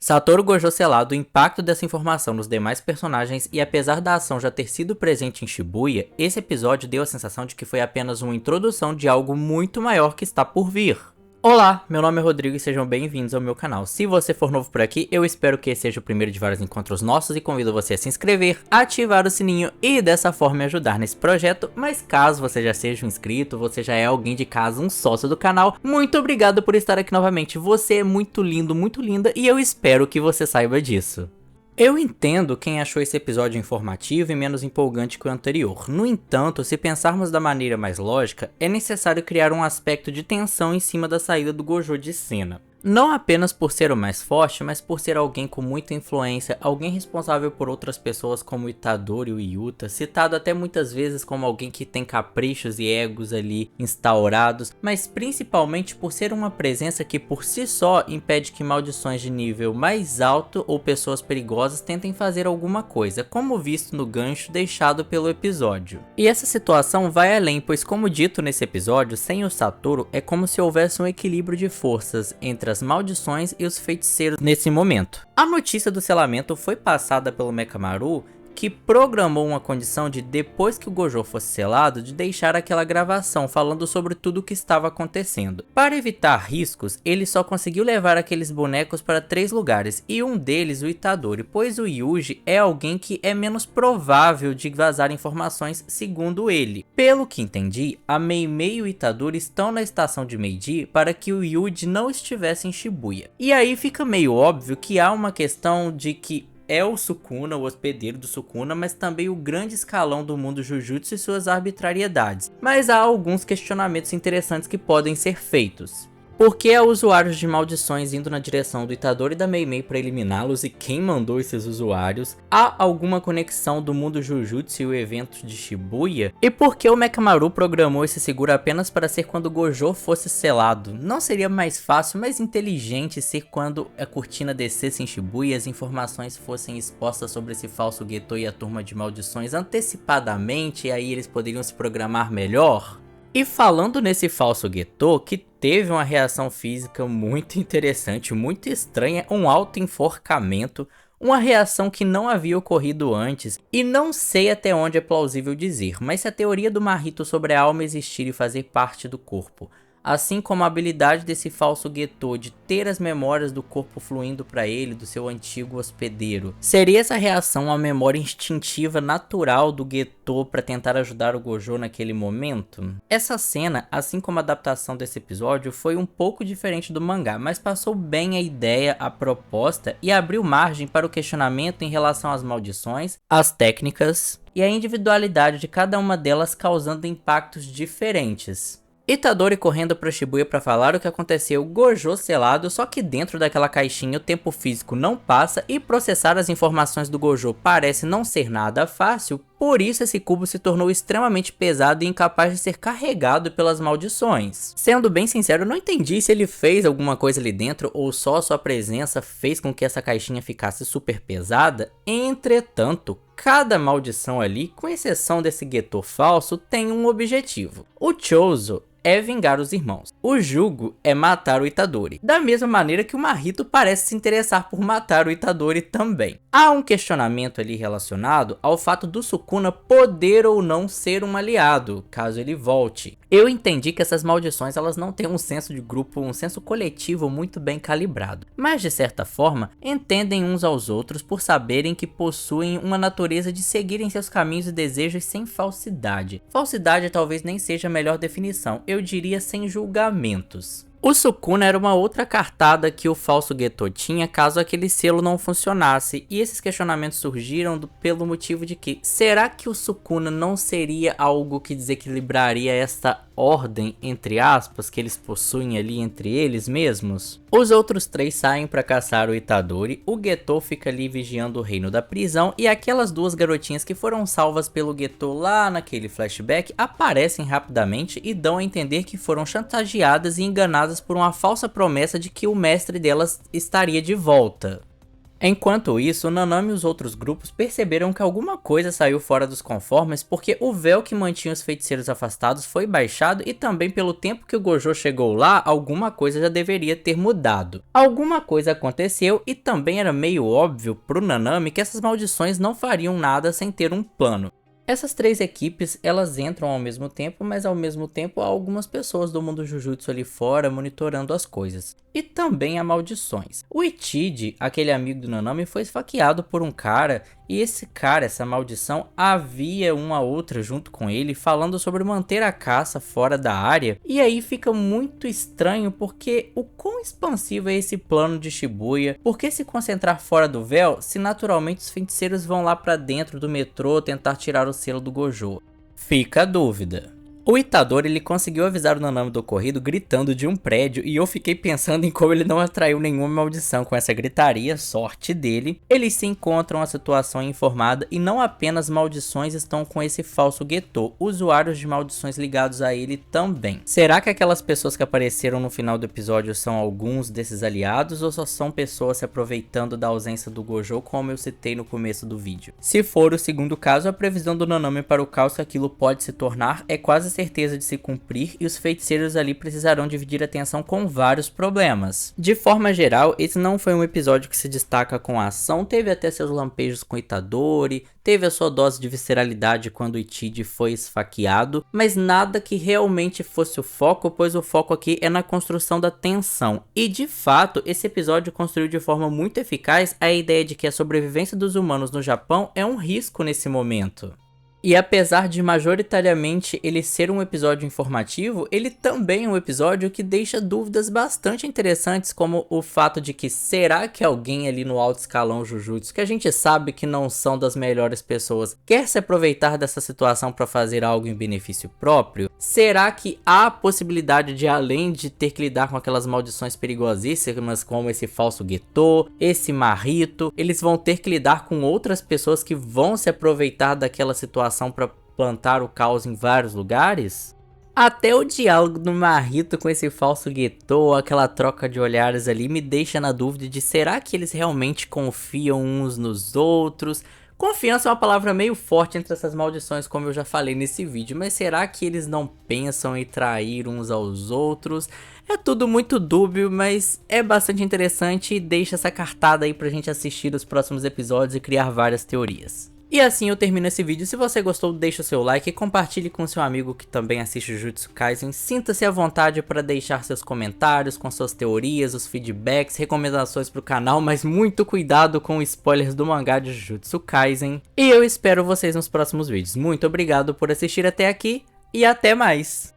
Satoru Gojo selado o impacto dessa informação nos demais personagens e apesar da ação já ter sido presente em Shibuya, esse episódio deu a sensação de que foi apenas uma introdução de algo muito maior que está por vir. Olá, meu nome é Rodrigo e sejam bem-vindos ao meu canal. Se você for novo por aqui, eu espero que esse seja o primeiro de vários encontros nossos e convido você a se inscrever, ativar o sininho e dessa forma me ajudar nesse projeto. Mas caso você já seja um inscrito, você já é alguém de casa, um sócio do canal, muito obrigado por estar aqui novamente. Você é muito lindo, muito linda e eu espero que você saiba disso. Eu entendo quem achou esse episódio informativo e menos empolgante que o anterior. No entanto, se pensarmos da maneira mais lógica, é necessário criar um aspecto de tensão em cima da saída do Gojo de cena. Não apenas por ser o mais forte, mas por ser alguém com muita influência, alguém responsável por outras pessoas como Itadori e o Yuta, citado até muitas vezes como alguém que tem caprichos e egos ali instaurados, mas principalmente por ser uma presença que por si só impede que maldições de nível mais alto ou pessoas perigosas tentem fazer alguma coisa, como visto no gancho deixado pelo episódio. E essa situação vai além, pois como dito nesse episódio, sem o Satoru é como se houvesse um equilíbrio de forças entre as maldições e os feiticeiros nesse momento. A notícia do selamento foi passada pelo Mekamaru, que programou uma condição de depois que o Gojo fosse selado, de deixar aquela gravação falando sobre tudo o que estava acontecendo. Para evitar riscos, ele só conseguiu levar aqueles bonecos para 3 lugares, e um deles o Itadori, pois o Yuji é alguém que é menos provável de vazar informações segundo ele. Pelo que entendi, a Mei Mei e o Itadori estão na estação de Meiji para que o Yuji não estivesse em Shibuya. E aí fica meio óbvio que há uma questão de que é o Sukuna, o hospedeiro do Sukuna, mas também o grande escalão do mundo Jujutsu e suas arbitrariedades. Mas há alguns questionamentos interessantes que podem ser feitos. Por que há usuários de maldições indo na direção do Itadori e da Mei Mei para eliminá-los e quem mandou esses usuários? Há alguma conexão do mundo Jujutsu e o evento de Shibuya? E por que o Mekamaru programou esse seguro apenas para ser quando Gojo fosse selado? Não seria mais fácil, mais inteligente ser quando a cortina descesse em Shibuya e as informações fossem expostas sobre esse falso Geto e a turma de maldições antecipadamente e aí eles poderiam se programar melhor? E falando nesse falso Geto, que teve uma reação física muito interessante, muito estranha, um auto-enforcamento, uma reação que não havia ocorrido antes, e não sei até onde é plausível dizer, mas se a teoria do Mahito sobre a alma existir e fazer parte do corpo, assim como a habilidade desse falso Geto de ter as memórias do corpo fluindo para ele, do seu antigo hospedeiro, seria essa reação a memória instintiva natural do Geto para tentar ajudar o Gojo naquele momento? Essa cena, assim como a adaptação desse episódio, foi um pouco diferente do mangá, mas passou bem a ideia, a proposta e abriu margem para o questionamento em relação às maldições, às técnicas e a individualidade de cada uma delas causando impactos diferentes. Itadori correndo para Shibuya para falar o que aconteceu, Gojo selado, só que dentro daquela caixinha o tempo físico não passa e processar as informações do Gojo parece não ser nada fácil, por isso esse cubo se tornou extremamente pesado e incapaz de ser carregado pelas maldições. Sendo bem sincero, eu não entendi se ele fez alguma coisa ali dentro ou só sua presença fez com que essa caixinha ficasse super pesada. Entretanto, cada maldição ali, com exceção desse Geto falso, tem um objetivo. O Chozo é vingar os irmãos. O Jugo é matar o Itadori. Da mesma maneira que o Mahito parece se interessar por matar o Itadori também. Há um questionamento ali relacionado ao fato do Sukuna poder ou não ser um aliado, caso ele volte. Eu entendi que essas maldições elas não têm um senso de grupo, um senso coletivo muito bem calibrado, mas de certa forma entendem uns aos outros por saberem que possuem uma natureza de seguirem seus caminhos e desejos sem falsidade. Falsidade talvez nem seja a melhor definição, eu diria sem julgamentos. O Sukuna era uma outra cartada que o falso Geto tinha caso aquele selo não funcionasse, e esses questionamentos surgiram pelo motivo de que, será que o Sukuna não seria algo que desequilibraria esta ordem, entre aspas, que eles possuem ali entre eles mesmos? Os outros 3 saem para caçar o Itadori, o Geto fica ali vigiando o reino da prisão, e aquelas 2 garotinhas que foram salvas pelo Geto lá naquele flashback aparecem rapidamente e dão a entender que foram chantageadas e enganadas por uma falsa promessa de que o mestre delas estaria de volta. Enquanto isso, Nanami e os outros grupos perceberam que alguma coisa saiu fora dos conformes porque o véu que mantinha os feiticeiros afastados foi baixado e também pelo tempo que o Gojo chegou lá, alguma coisa já deveria ter mudado. Alguma coisa aconteceu e também era meio óbvio pro Nanami que essas maldições não fariam nada sem ter um plano. Essas três equipes, elas entram ao mesmo tempo, mas ao mesmo tempo há algumas pessoas do mundo Jujutsu ali fora monitorando as coisas. E também há maldições. O Ichiji, aquele amigo do Nanami, foi esfaqueado por um cara, e esse cara, essa maldição, havia uma outra junto com ele falando sobre manter a caça fora da área. E aí fica muito estranho porque o quão expansivo é esse plano de Shibuya? Por que se concentrar fora do véu se naturalmente os feiticeiros vão lá pra dentro do metrô tentar tirar o selo do Gojo? Fica a dúvida. O Itadori, ele conseguiu avisar o Nanami do ocorrido gritando de um prédio e eu fiquei pensando em como ele não atraiu nenhuma maldição com essa gritaria, sorte dele. Eles se encontram a situação informada e não apenas maldições estão com esse falso Geto, usuários de maldições ligados a ele também. Será que aquelas pessoas que apareceram no final do episódio são alguns desses aliados ou só são pessoas se aproveitando da ausência do Gojo como eu citei no começo do vídeo? Se for o segundo caso, a previsão do Nanami para o caos que aquilo pode se tornar é quase certeza de se cumprir e os feiticeiros ali precisarão dividir a atenção com vários problemas. De forma geral, esse não foi um episódio que se destaca com a ação, teve até seus lampejos com Itadori, teve a sua dose de visceralidade quando Ichiji foi esfaqueado, mas nada que realmente fosse o foco, pois o foco aqui é na construção da tensão. E de fato, esse episódio construiu de forma muito eficaz a ideia de que a sobrevivência dos humanos no Japão é um risco nesse momento. E apesar de majoritariamente ele ser um episódio informativo, ele também é um episódio que deixa dúvidas bastante interessantes, como o fato de que será que alguém ali no alto escalão Jujutsu, que a gente sabe que não são das melhores pessoas, quer se aproveitar dessa situação para fazer algo em benefício próprio? Será que há a possibilidade de, além de ter que lidar com aquelas maldições perigosíssimas como esse falso Geto, esse Marrito, eles vão ter que lidar com outras pessoas que vão se aproveitar daquela situação para plantar o caos em vários lugares? Até o diálogo do Marrito com esse falso Geto, aquela troca de olhares ali, me deixa na dúvida de será que eles realmente confiam uns nos outros? Confiança é uma palavra meio forte entre essas maldições, como eu já falei nesse vídeo, mas será que eles não pensam em trair uns aos outros? É tudo muito dúbio, mas é bastante interessante e deixa essa cartada aí pra gente assistir os próximos episódios e criar várias teorias. E assim eu termino esse vídeo. Se você gostou, deixa o seu like e compartilhe com seu amigo que também assiste Jujutsu Kaisen. Sinta-se à vontade para deixar seus comentários com suas teorias, os feedbacks, recomendações para o canal, mas muito cuidado com spoilers do mangá de Jujutsu Kaisen. E eu espero vocês nos próximos vídeos. Muito obrigado por assistir até aqui e até mais!